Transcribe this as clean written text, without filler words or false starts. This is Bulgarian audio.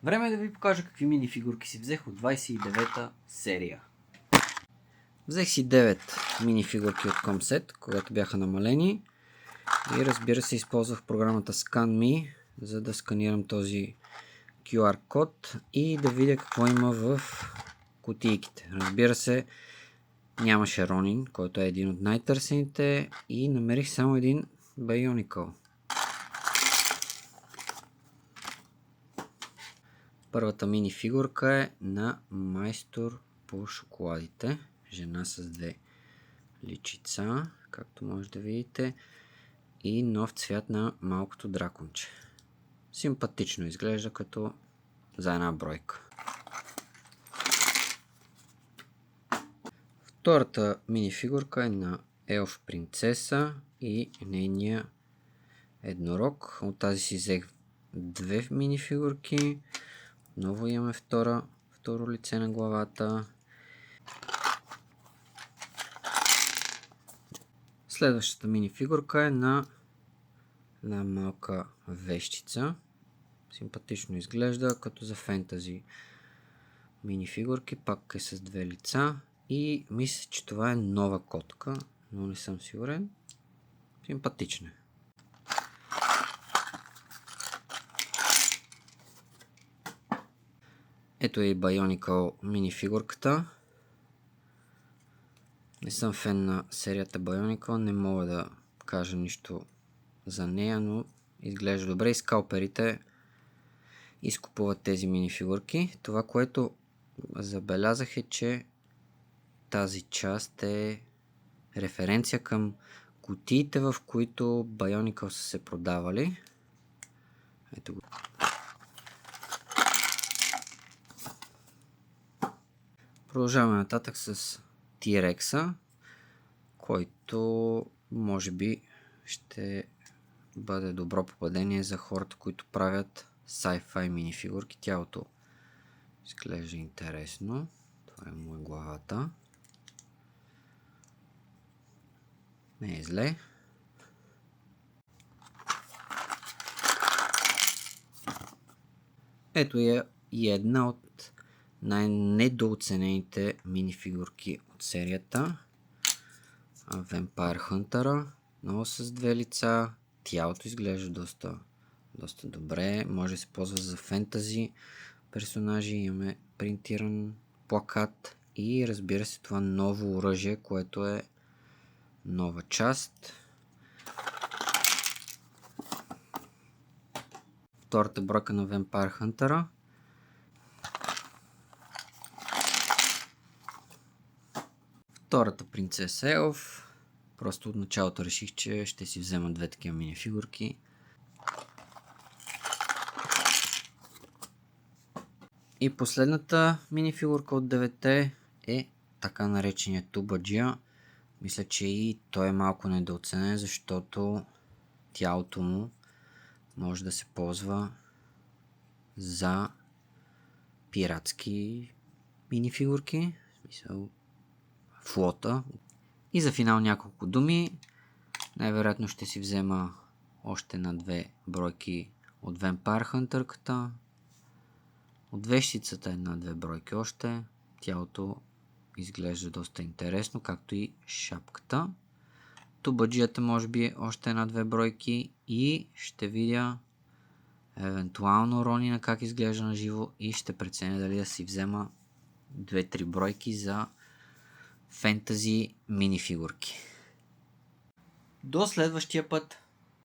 Време е да ви покажа какви минифигурки си взех от 29-та серия. Взех си 9 минифигурки от Comset, когато бяха намалени. И разбира се, използвах програмата ScanMe, за да сканирам този QR код и да видя какво има в кутийките. Разбира се, нямаше Ронин, който е един от най-търсените, и намерих само един Bionicle. Първата минифигурка е на майстор по шоколадите. Жена с две личица, както може да видите, и нов цвят на малкото драконче. Симпатично изглежда като за една бройка. Втората минифигурка е на Елф принцеса и нейния еднорог. От тази си взех две минифигурки. Отново имаме второ лице на главата. Следващата минифигурка е на една малка вещица. Симпатично изглежда, като за фентази минифигурки. Пак е с две лица. И мисля, че това е нова котка, но не съм сигурен. Симпатична. Ето е и Bionicle минифигурката. Не съм фен на серията Bionicle, не мога да кажа нищо за нея, но изглежда добре и скалперите изкупуват тези минифигурки. Това, което забелязах, е, че тази част е референция към кутиите, в които Bionicle са се продавали. Ето го. Продължаваме нататък с T-Rex, който може би ще бъде добро попадение за хората, които правят sci-fi минифигурки. Тялото изглежда интересно. Това е му е главата. Не е зле. Ето е и една от най-недооценените минифигурки от серията. Vampire Hunter, много с две лица. Тялото изглежда доста добре. Може да се ползва за фентази персонажи. Имаме принтиран плакат и разбира се това ново оръжие, което е нова част. Втората бройка на Vampire Hunter. Втората принцеса Елф. Просто от началото реших, че ще си взема две такива минифигурки. И последната минифигурка от 9 е така наречения Тубаджия. Мисля, че и той е малко недооценен, защото тялото му може да се ползва за пиратски минифигурки. В смисъл флота. И за финал няколко думи. Най-вероятно ще си взема още на две бройки от Vampire Hunter-ката. От вещицата една-две бройки още. Тялото изглежда доста интересно, както и шапката. Тубаджията може би още една-две бройки и ще видя евентуално Ронина как изглежда на живо и ще преценя дали да си взема 2-3 бройки за фентази минифигурки. До следващия път!